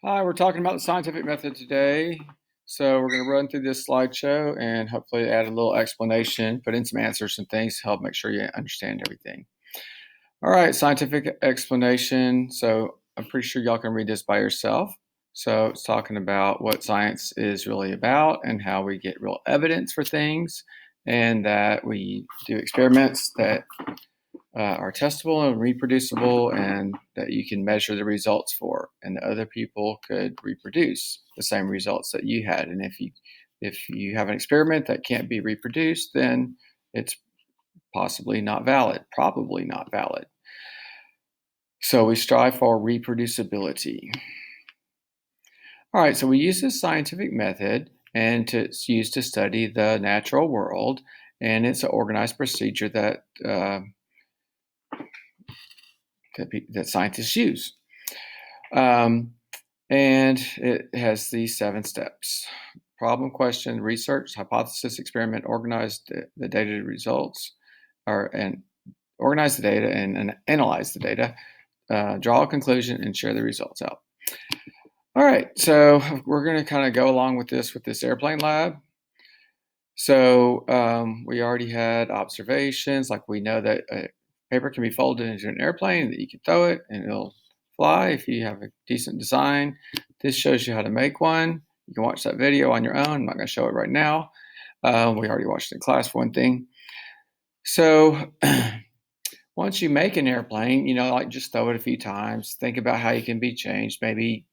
Hi, we're talking about the scientific method today. So we're going to run through this slideshow and hopefully add a little explanation, put in some answers and things to help make sure you understand everything. All right, scientific explanation. So I'm pretty sure y'all can read this by yourself. So it's talking about what science is really about and how we get real evidence for things, and that we do experiments that are testable and reproducible, and that you can measure the results for, and that other people could reproduce the same results that you had. And if you have an experiment that can't be reproduced, then it's possibly not valid, probably not valid. So we strive for reproducibility. All right, so we use this scientific method, and it's used to study the natural world, and it's an organized procedure that that scientists use. And it has these 7 steps: problem, question, research, hypothesis, experiment, organize the data results, and organize the data and analyze the data, draw a conclusion, and share the results out. All right, so we're going to kind of go along with this airplane lab. So we already had observations, like we know that paper can be folded into an airplane, that you can throw it and it'll fly if you have a decent design. This shows you how to make one. You can watch that video on your own. I'm not going to show it right now. We already watched it in class, for one thing. So once you make an airplane, like just throw it a few times. Think about how you can be changed. Maybe,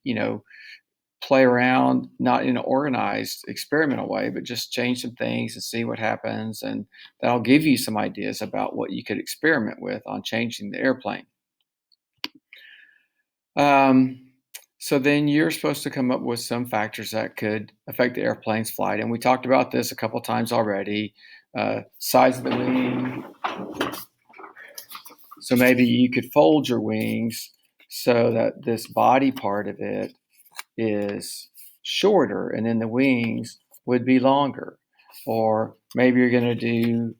play around, not in an organized experimental way, but just change some things and see what happens. And that'll give you some ideas about what you could experiment with on changing the airplane. So then you're supposed to come up with some factors that could affect the airplane's flight. And we talked about this a couple times already. Size of the wing. So maybe you could fold your wings so that this body part of it is shorter and then the wings would be longer. Or maybe you're going to do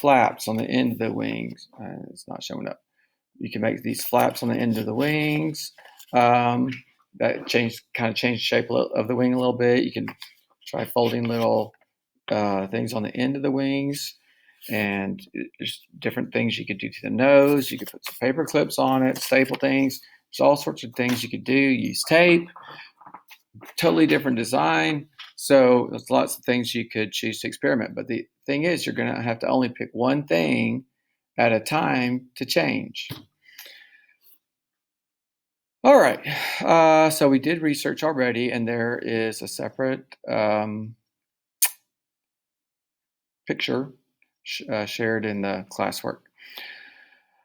flaps on the end of the wings. It's not showing up. You can make these flaps on the end of the wings. That change the shape of the wing a little bit. You can try folding little things on the end of the wings, and there's different things you could do to the nose. You could put some paper clips on it, staple things. There's all sorts of things you could do. Use tape. Totally different design. So there's lots of things you could choose to experiment. But the thing is, you're going to have to only pick one thing at a time to change. All right, so we did research already, and there is a separate picture shared in the classwork.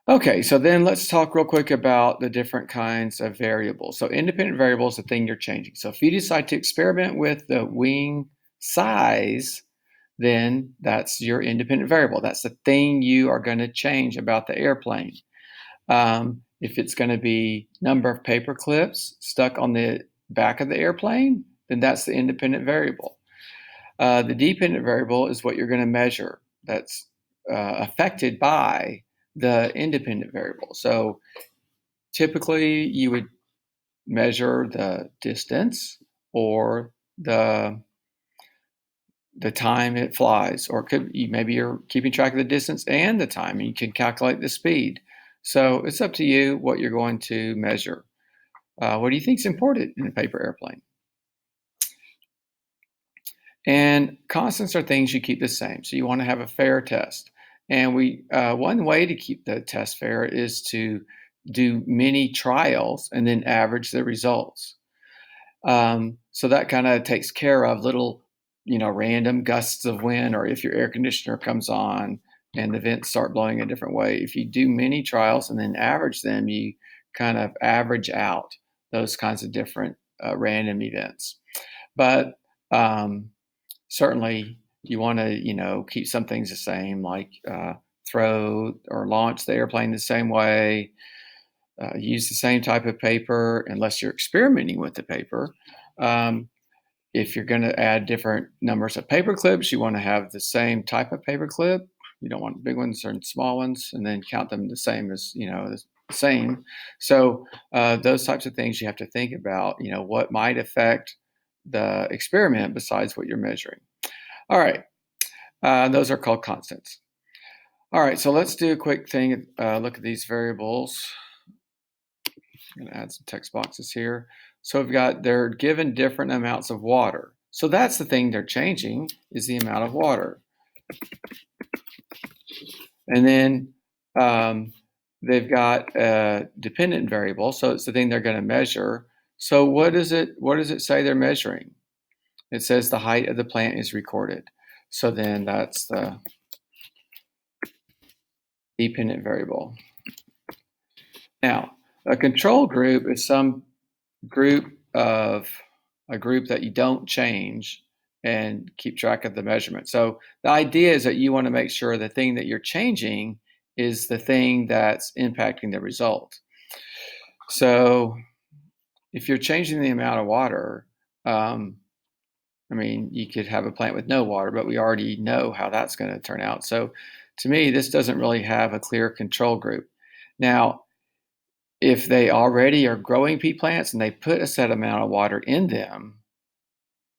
Okay, so then let's talk real quick about the different kinds of variables. So independent variable is the thing you're changing. So if you decide to experiment with the wing size, then that's your independent variable. That's the thing you are going to change about the airplane. If it's going to be number of paper clips stuck on the back of the airplane, then that's the independent variable. The dependent variable is what you're going to measure. That's affected by the independent variable. So typically you would measure the distance or the time it flies, or maybe you're keeping track of the distance and the time, and you can calculate the speed. So it's up to you what you're going to measure. What do you think is important in a paper airplane? And constants are things you keep the same. So you want to have a fair test. And one way to keep the test fair is to do many trials and then average the results. So that kind of takes care of little, random gusts of wind, or if your air conditioner comes on and the vents start blowing a different way. If you do many trials and then average them, you kind of average out those kinds of different random events. But certainly you want to, keep some things the same, like throw or launch the airplane the same way, use the same type of paper, unless you're experimenting with the paper. If you're going to add different numbers of paper clips, you want to have the same type of paper clip. You don't want big ones or small ones, and then count them the same as, the the same. So those types of things you have to think about, what might affect the experiment besides what you're measuring. All right, those are called constants. All right, so let's do a quick thing, look at these variables. I'm going to add some text boxes here. So we've got, they're given different amounts of water. So that's the thing they're changing, is the amount of water. And then they've got a dependent variable, so it's the thing they're going to measure. So what does it say they're measuring? It says the height of the plant is recorded. So then that's the dependent variable. Now, a control group is some group that you don't change and keep track of the measurement. So the idea is that you want to make sure the thing that you're changing is the thing that's impacting the result. So if you're changing the amount of water, you could have a plant with no water, but we already know how that's going to turn out. So to me, this doesn't really have a clear control group. Now, if they already are growing pea plants and they put a set amount of water in them,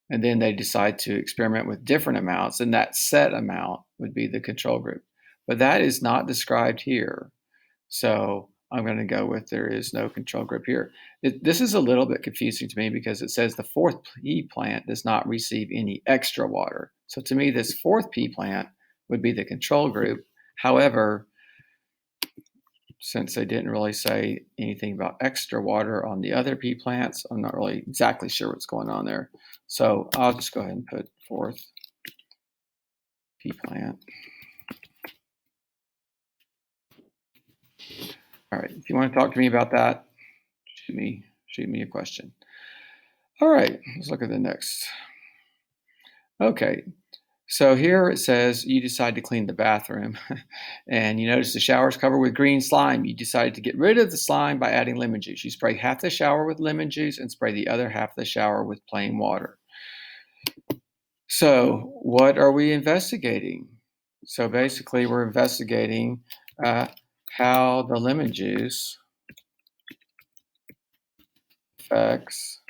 and then they decide to experiment with different amounts, and that set amount would be the control group. But that is not described here. So I'm going to go with there is no control group here. This is a little bit confusing to me because it says the fourth pea plant does not receive any extra water. So to me, this fourth pea plant would be the control group. However, since they didn't really say anything about extra water on the other pea plants, I'm not really exactly sure what's going on there. So I'll just go ahead and put fourth pea plant. All right, if you want to talk to me about that, shoot me a question. All right, let's look at the next. Okay, so here it says you decide to clean the bathroom and you notice the shower is covered with green slime. You decided to get rid of the slime by adding lemon juice. You spray half the shower with lemon juice and spray the other half of the shower with plain water. So what are we investigating? So basically we're investigating how the lemon juice affects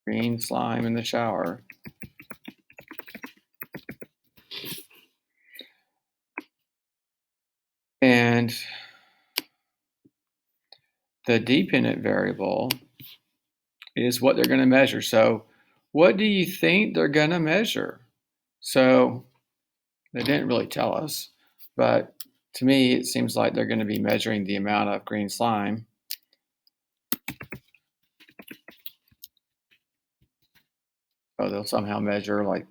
green slime in the shower. And the dependent variable is what they're going to measure. So what do you think they're going to measure? So they didn't really tell us, but to me, it seems like they're going to be measuring the amount of green slime. So they'll somehow measure like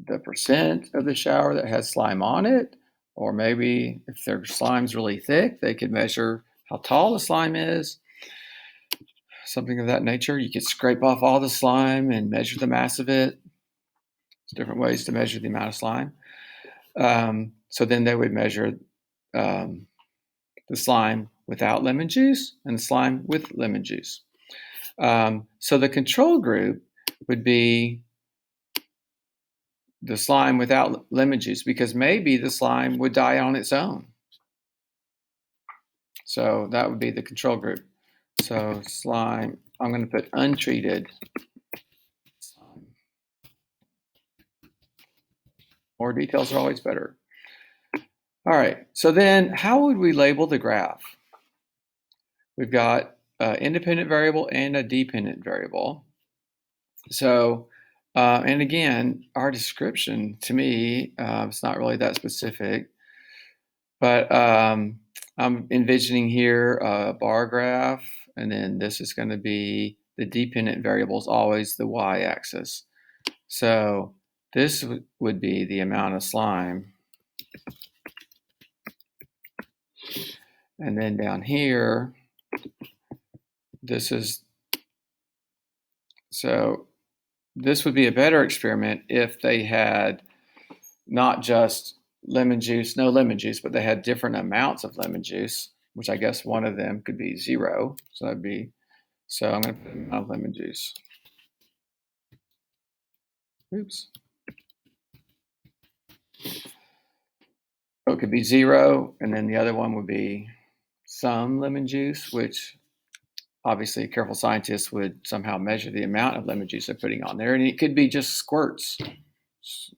the percent of the shower that has slime on it, or maybe if their slime's really thick, they could measure how tall the slime is. Something of that nature. You could scrape off all the slime and measure the mass of it. There's different ways to measure the amount of slime. So then they would measure the slime without lemon juice and the slime with lemon juice. So the control group would be the slime without lemon juice, because maybe the slime would die on its own. So that would be the control group. So slime, I'm going to put untreated slime. More details are always better. All right, so then how would we label the graph? We've got an independent variable and a dependent variable. So, and again, our description to me, it's not really that specific, but I'm envisioning here a bar graph, and then this is going to be the dependent variable is always the y-axis. So this would be the amount of slime. And then down here, this would be a better experiment if they had not just lemon juice, no lemon juice, but they had different amounts of lemon juice, which I guess one of them could be 0. So I'm going to put amount of lemon juice. Oops. So it could be 0, and then the other one would be some lemon juice, which obviously a careful scientist would somehow measure the amount of lemon juice they're putting on there. And it could be just squirts.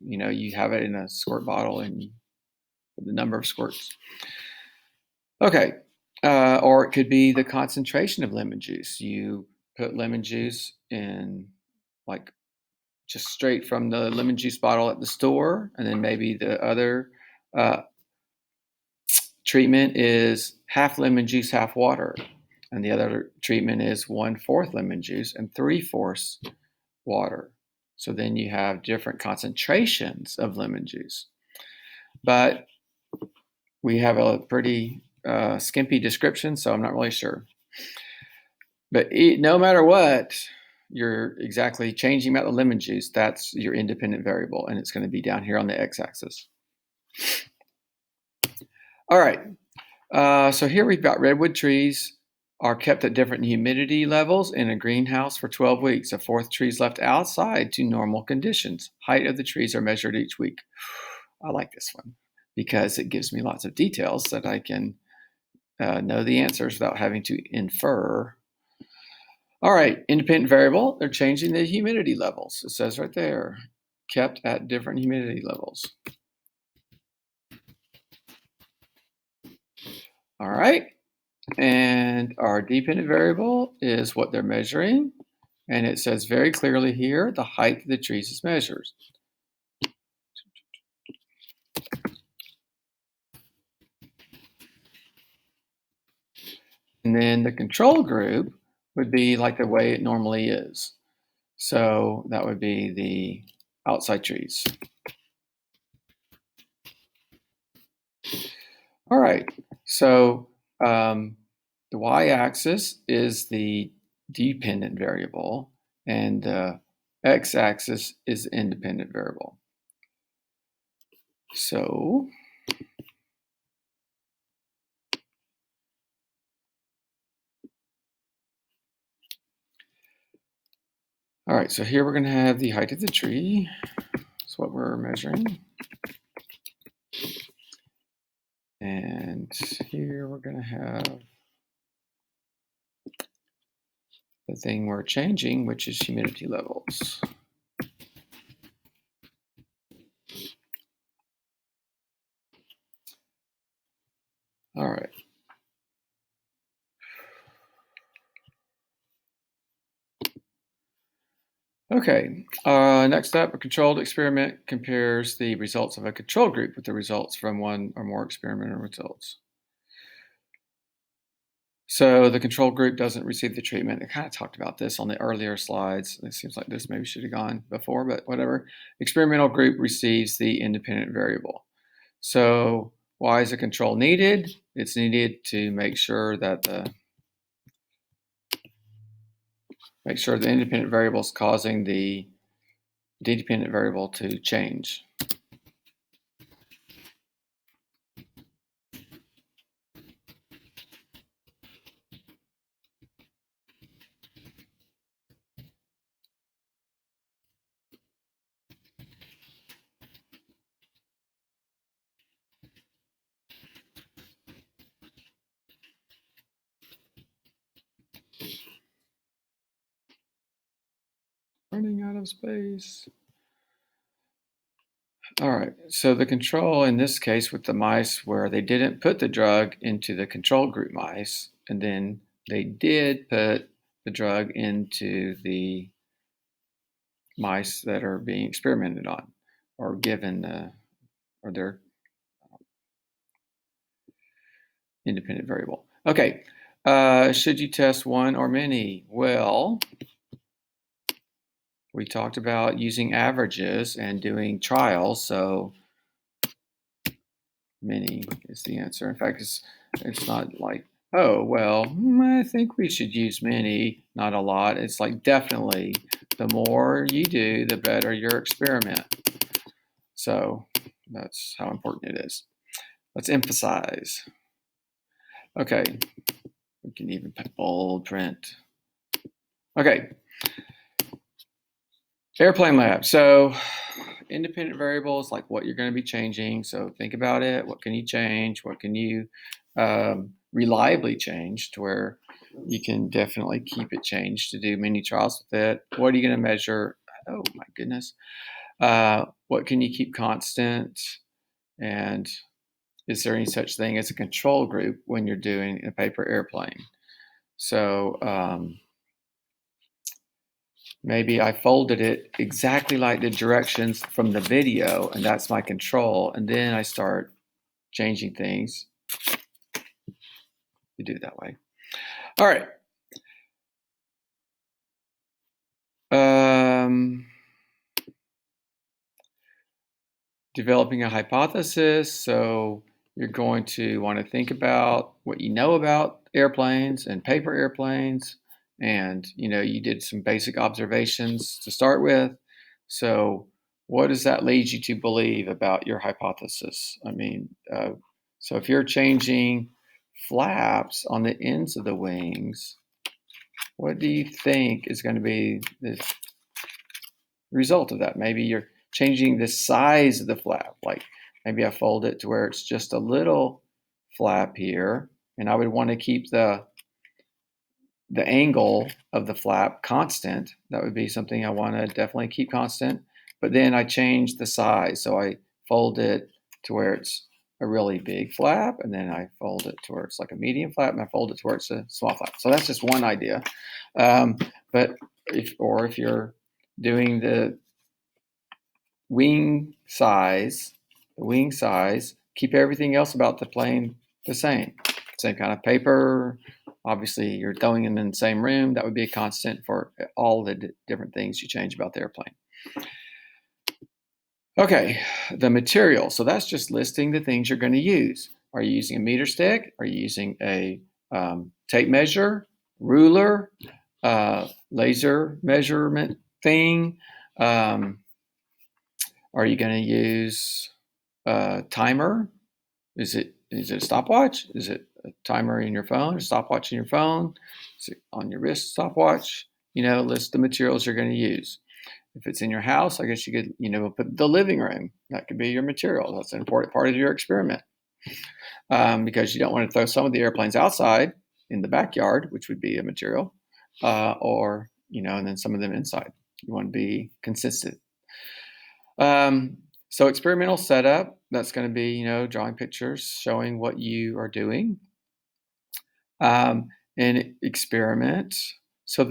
You have it in a squirt bottle and the number of squirts. Okay. Or it could be the concentration of lemon juice. You put lemon juice in, like, just straight from the lemon juice bottle at the store, and then maybe the other treatment is half lemon juice, half water, and the other treatment is 1/4 lemon juice and 3/4 water. So then you have different concentrations of lemon juice. But we have a pretty skimpy description, so I'm not really sure. But no matter what you're exactly changing about the lemon juice, that's your independent variable, and it's going to be down here on the x-axis. All right, so here we've got redwood trees are kept at different humidity levels in a greenhouse for 12 weeks. A fourth tree is left outside to normal conditions. Height of the trees are measured each week. I like this one because it gives me lots of details that I can know the answers without having to infer. All right, independent variable, they're changing the humidity levels. It says right there, kept at different humidity levels. All right, and our dependent variable is what they're measuring. And it says very clearly here, the height of the trees is measured. And then the control group would be like the way it normally is. So that would be the outside trees. All right, so the y-axis is the dependent variable, and the x-axis is the independent variable. So all right, so here we're going to have the height of the tree. That's what we're measuring. And here we're going to have the thing we're changing, which is humidity levels. All right. Okay, next up, a controlled experiment compares the results of a control group with the results from one or more experimental results. So the control group doesn't receive the treatment. I kind of talked about this on the earlier slides. It seems like this maybe should have gone before, but whatever. Experimental group receives the independent variable. So why is a control needed? It's needed to make sure that the independent variable is causing the dependent variable to change. Running out of space. All right, so the control in this case with the mice where they didn't put the drug into the control group mice, and then they did put the drug into the mice that are being experimented on or given or their independent variable. Okay, should you test one or many? Well, we talked about using averages and doing trials, so many is the answer. In fact, it's not like, oh, well, I think we should use many, not a lot. It's like definitely the more you do, the better your experiment. So that's how important it is. Let's emphasize. Okay, we can even put bold print. Okay, airplane lab. So independent variables, like what you're going to be changing. So think about it. What can you change? What can you reliably change to where you can definitely keep it changed to do mini trials with it? What are you going to measure? Oh my goodness. What can you keep constant? And is there any such thing as a control group when you're doing a paper airplane? So maybe I folded it exactly like the directions from the video, and that's my control. And then I start changing things. You do it that way. All right. Developing a hypothesis. So you're going to want to think about what you know about airplanes and paper airplanes. And, you did some basic observations to start with. So what does that lead you to believe about your hypothesis? So if you're changing flaps on the ends of the wings, what do you think is going to be the result of that? Maybe you're changing the size of the flap. Like maybe I fold it to where it's just a little flap here, and I would want to keep the angle of the flap constant. That would be something I want to definitely keep constant. But then I change the size. So I fold it to where it's a really big flap, and then I fold it to where it's like a medium flap, and I fold it to where it's a small flap. So that's just one idea. But if you're doing the wing size, keep everything else about the plane the same. Same kind of paper. Obviously, you're throwing them in the same room. That would be a constant for all the different things you change about the airplane. Okay, the material. So that's just listing the things you're going to use. Are you using a meter stick? Are you using a tape measure, ruler, laser measurement thing? Are you going to use a timer? Is it a stopwatch? Is it a timer in your phone? A stopwatch in your phone? Is it on your wrist stopwatch? List the materials you're going to use. If it's in your house, I guess you could, put the living room. That could be your material. That's an important part of your experiment because you don't want to throw some of the airplanes outside in the backyard, which would be a material, or, and then some of them inside. You want to be consistent. So experimental setup, that's going to be, drawing pictures, showing what you are doing. And experiment. So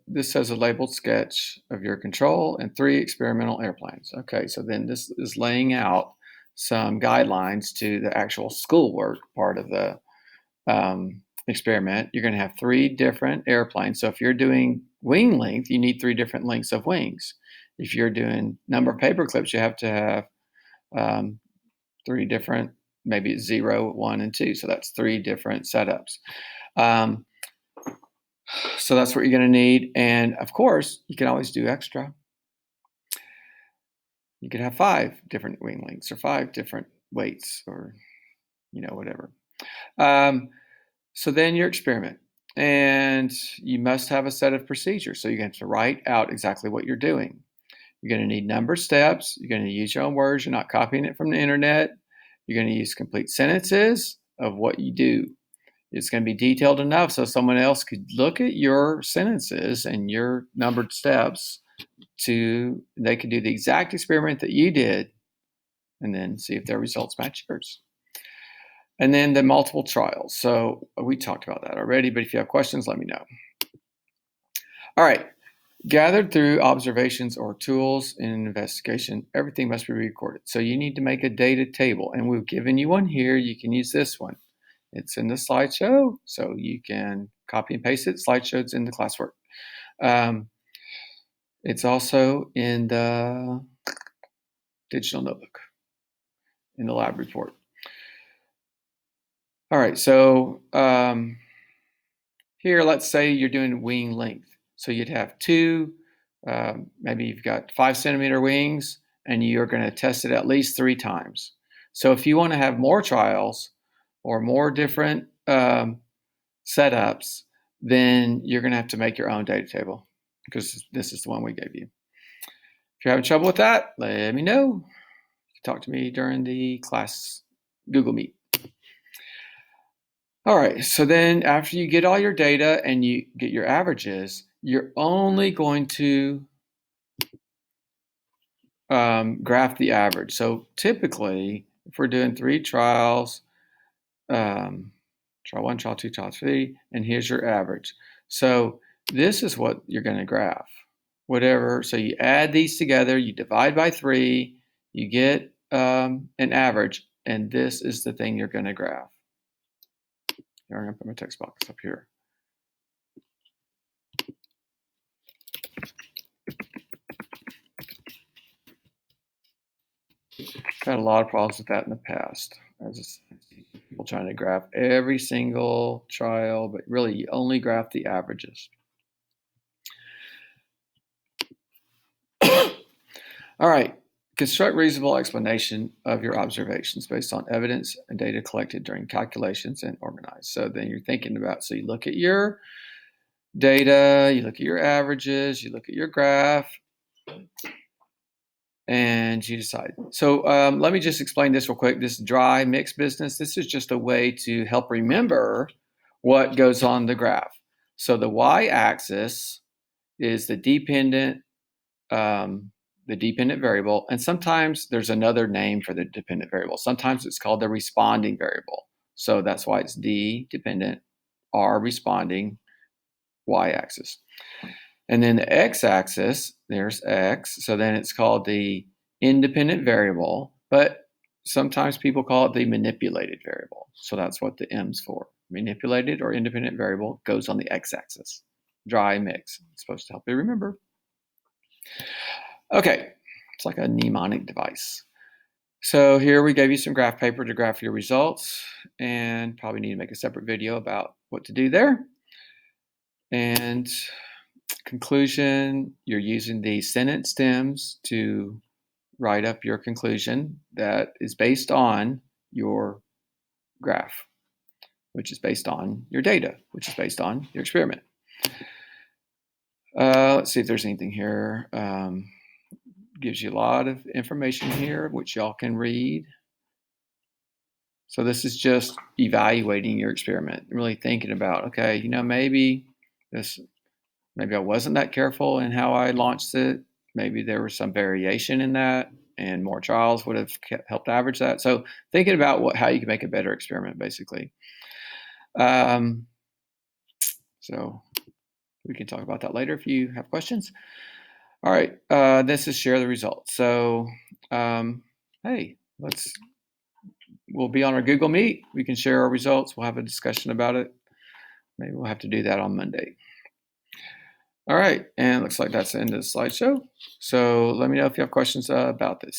this says a labeled sketch of your control and 3 experimental airplanes. Okay, so then this is laying out some guidelines to the actual schoolwork part of the experiment. You're going to have 3 different airplanes. So if you're doing wing length, you need 3 different lengths of wings. If you're doing number of paper clips, you have to have 3 different, maybe 0, 1, and 2. So that's 3 different setups. So that's what you're going to need. And of course, you can always do extra. You could have 5 different wing lengths or 5 different weights or, whatever. So then your experiment. And you must have a set of procedures. So you're going to have to write out exactly what you're doing. You're going to need numbered steps. You're going to use your own words. You're not copying it from the internet. You're going to use complete sentences of what you do. It's going to be detailed enough so someone else could look at your sentences and your numbered steps they could do the exact experiment that you did and then see if their results match yours. And then the multiple trials. So we talked about that already, but if you have questions, let me know. All right. Gathered through observations or tools in an investigation, everything must be recorded. So you need to make a data table, and we've given you one here. You can use this one. It's in the slideshow, so you can copy and paste it. Slideshow's in the classwork. It's also in the digital notebook, in the lab report. All right, so here, let's say you're doing wing length. So you'd have 2, maybe you've got 5-centimeter wings, and you're going to test it at least 3 times. So if you want to have more trials or more different setups, then you're going to have to make your own data table because this is the one we gave you. If you're having trouble with that, let me know. You can talk to me during the class Google Meet. All right, so then after you get all your data and you get your averages, you're only going to graph the average. So typically, if we're doing 3 trials, trial 1, trial 2, trial 3, and here's your average. So this is what you're going to graph. Whatever, so you add these together, you divide by 3, you get an average, and this is the thing you're going to graph. Here, I'm going to put my text box up here. I've had a lot of problems with that in the past. People trying to graph every single trial, but really you only graph the averages. All right, construct reasonable explanation of your observations based on evidence and data collected during calculations and organize. So then you're thinking about, so you look at your data, you look at your averages, you look at your graph, and you decide. So let me just explain this real quick. This dry mix business, this is just a way to help remember what goes on the graph. So the y-axis is the dependent variable, and sometimes there's another name for the dependent variable. Sometimes it's called the responding variable. So that's why it's D dependent, R responding, y-axis. And then the x-axis, there's x. So then it's called the independent variable, but sometimes people call it the manipulated variable. So that's what the M's for. Manipulated or independent variable goes on the x-axis. Dry mix. It's supposed to help you remember. Okay, it's like a mnemonic device. So here we gave you some graph paper to graph your results, and probably need to make a separate video about what to do there. And conclusion, you're using the sentence stems to write up your conclusion that is based on your graph, which is based on your data, which is based on your experiment. Let's see if there's anything here. Gives you a lot of information here, which y'all can read. So this is just evaluating your experiment, really thinking about, okay, you know, maybe I wasn't that careful in how I launched it. Maybe there was some variation in that, and more trials would have helped average that. So thinking about how you can make a better experiment, basically. So we can talk about that later if you have questions. All right, this is share the results. So hey, we'll be on our Google Meet. We can share our results. We'll have a discussion about it. Maybe we'll have to do that on Monday. All right, and looks like that's the end of the slideshow. So let me know if you have questions about this.